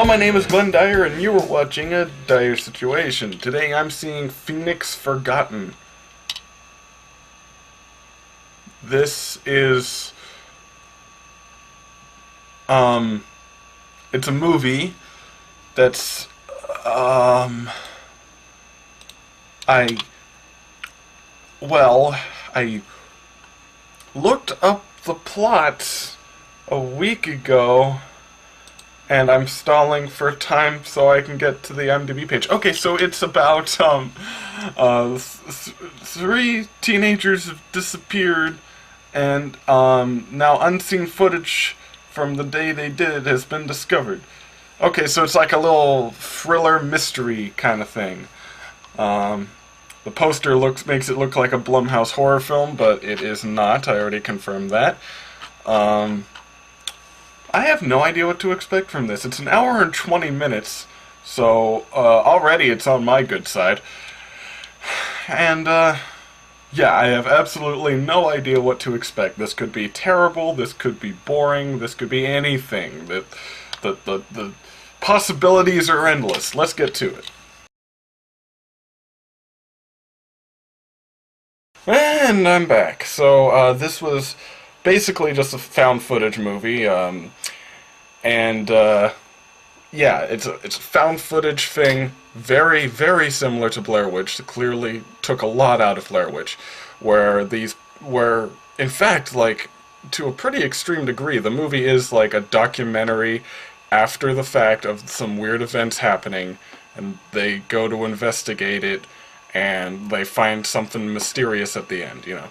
Hello, my name is Glenn Dyer, and you are watching a Dyer-Situation. Today I'm seeing Phoenix Forgotten. This is, it's a movie that's, I looked up the plot a week ago, and I'm stalling for time so I can get to the IMDb page. Okay, so it's about, three teenagers have disappeared, and, now unseen footage from the day they did it has been discovered. Okay, so it's like a little thriller mystery kind of thing. The poster makes it look like a Blumhouse horror film, but it is not. I already confirmed that. I have no idea what to expect from this. It's an hour and 20 minutes, so already it's on my good side. And, yeah, I have absolutely no idea what to expect. This could be terrible, this could be boring, this could be anything. The possibilities are endless. Let's get to it. And I'm back. So, this was basically just a found footage movie, yeah, it's a found footage thing, very, very similar to Blair Witch. It clearly took a lot out of Blair Witch, where in fact, like, to a pretty extreme degree, the movie is like a documentary after the fact of some weird events happening, and they go to investigate it, and they find something mysterious at the end, you know.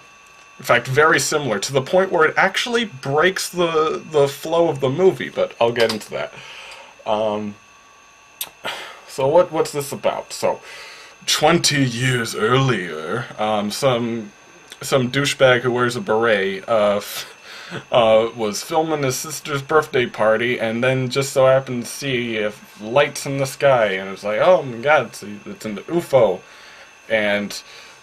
In fact, very similar, to the point where it actually breaks the flow of the movie, but I'll get into that. So what's this about? So, 20 years earlier, some douchebag who wears a beret, was filming his sister's birthday party, and then just so happened to see lights in the sky, and it was like, oh my god, it's an UFO. And,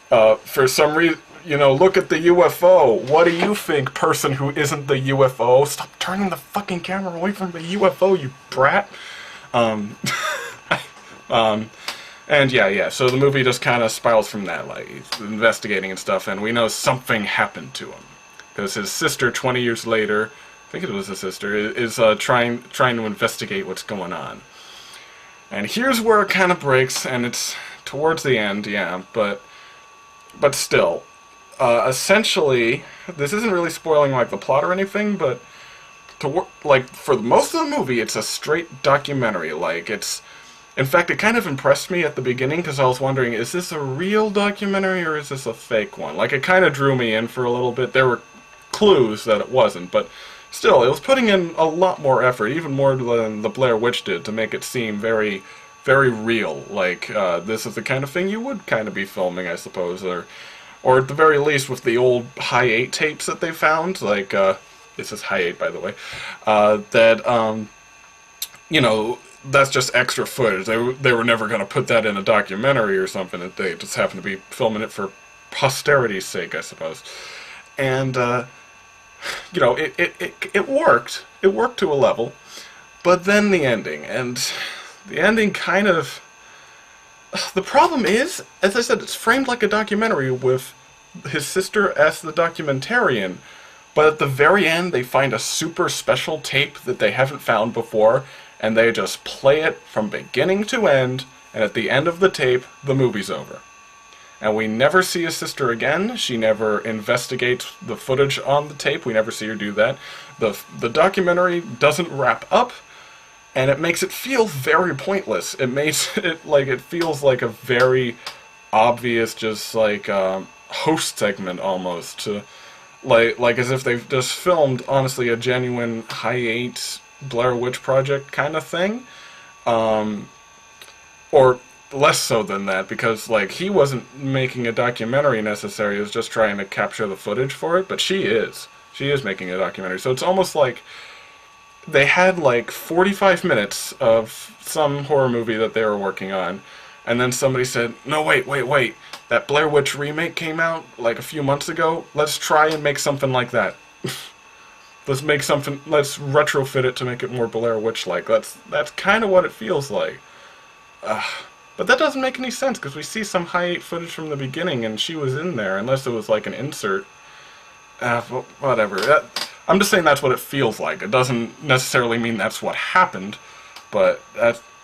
for some reason, you know, look at the UFO. What do you think, person who isn't the UFO? Stop turning the fucking camera away from the UFO, you brat. And yeah, so the movie just kind of spirals from that, like, he's investigating and stuff, and we know something happened to him. Because his sister, 20 years later, I think it was his sister, is trying to investigate what's going on. And here's where it kind of breaks, and it's towards the end, yeah, but still. Essentially, this isn't really spoiling, like, the plot or anything, but for most of the movie, it's a straight documentary. Like, in fact, it kind of impressed me at the beginning, because I was wondering, is this a real documentary, or is this a fake one? Like, it kind of drew me in for a little bit. There were clues that it wasn't, but still, it was putting in a lot more effort, even more than the Blair Witch did, to make it seem very, very real. Like, this is the kind of thing you would kind of be filming, I suppose, or at the very least with the old high 8 tapes that they found, like, this is high 8, by the way, you know, that's just extra footage. They were never going to put that in a documentary or something. They just happened to be filming it for posterity's sake, I suppose. And, you know, it worked. It worked to a level. But then the ending, and the ending kind of... The problem is, as I said, it's framed like a documentary with his sister as the documentarian, but at the very end they find a super special tape that they haven't found before, and they just play it from beginning to end, and at the end of the tape, the movie's over. And we never see his sister again. She never investigates the footage on the tape. We never see her do that. The documentary doesn't wrap up, and it makes it feel very pointless. It makes it like it feels like a very obvious, just like host segment almost, to like as if they've just filmed honestly a genuine high 8 Blair Witch Project kind of thing, or less so than that, because like he wasn't making a documentary necessarily. He was just trying to capture the footage for it, but she is making a documentary. So it's almost like they had like 45 minutes of some horror movie that they were working on, and then somebody said, no, wait, that Blair Witch remake came out like a few months ago, let's try and make something like that. let's make something, let's retrofit it to make it more Blair Witch-like. That's kind of what it feels like. But that doesn't make any sense, because we see some high-8 footage from the beginning, and she was in there, unless it was like an insert. Whatever. I'm just saying that's what it feels like. It doesn't necessarily mean that's what happened, but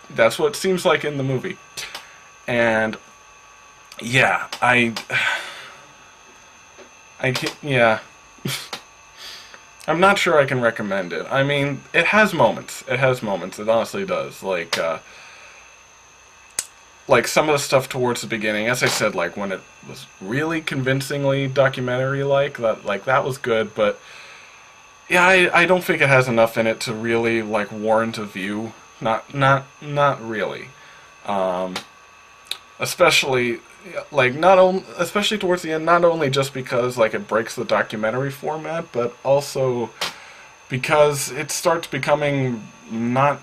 that's what it seems like in the movie. And yeah, yeah. I'm not sure I can recommend it. I mean, it has moments. It has moments. It honestly does. Like some of the stuff towards the beginning, as I said, like when it was really convincingly documentary-like, that was good. But yeah, I don't think it has enough in it to really like warrant a view. Not really. Especially like especially towards the end, not only just because like it breaks the documentary format, but also because it starts becoming not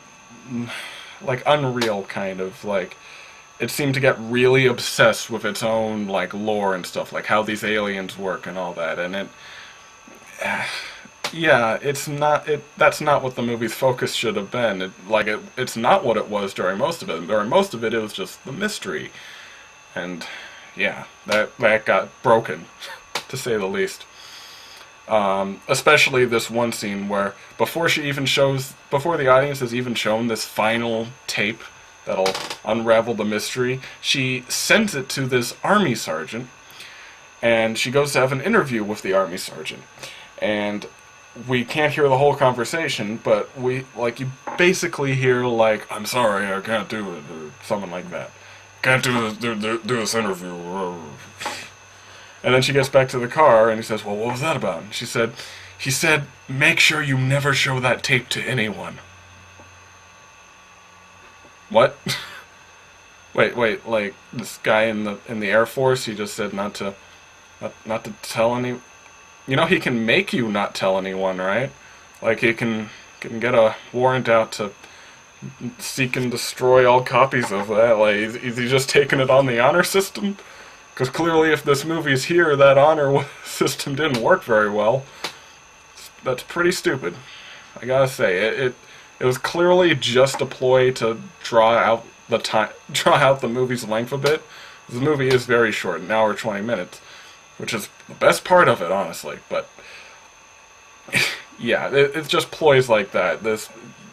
like unreal, kind of like it seemed to get really obsessed with its own like lore and stuff, like how these aliens work and all that, and yeah, that's not what the movie's focus should have been. It's not what it was during most of it. During most of it, it was just the mystery. And yeah, that got broken, to say the least. Especially this one scene where before the audience has even shown this final tape that'll unravel the mystery, she sends it to this army sergeant, and she goes to have an interview with the army sergeant. And we can't hear the whole conversation, but you basically hear like, "I'm sorry, I can't do it," or something like that. "Can't do this interview." And then she gets back to the car, and he says, "Well, what was that about?" And he said, "Make sure you never show that tape to anyone." What? Wait, like this guy in the Air Force, he just said not to tell any. You know, he can make you not tell anyone, right? Like he can get a warrant out to seek and destroy all copies of that. Like, is he just taking it on the honor system? Because clearly, if this movie's here, that honor system didn't work very well. That's pretty stupid. I gotta say, it was clearly just a ploy to draw out the movie's length a bit. The movie is very short, an hour 20 minutes, which is the best part of it, honestly. But yeah, it's just ploys like that. There's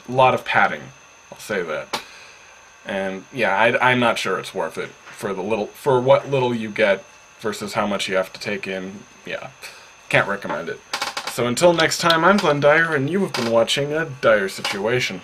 a lot of padding, I'll say that. And yeah, I'm not sure it's worth it for what little you get versus how much you have to take in. Yeah, can't recommend it. So until next time, I'm Glenn Dyer, and you have been watching A Dire Situation.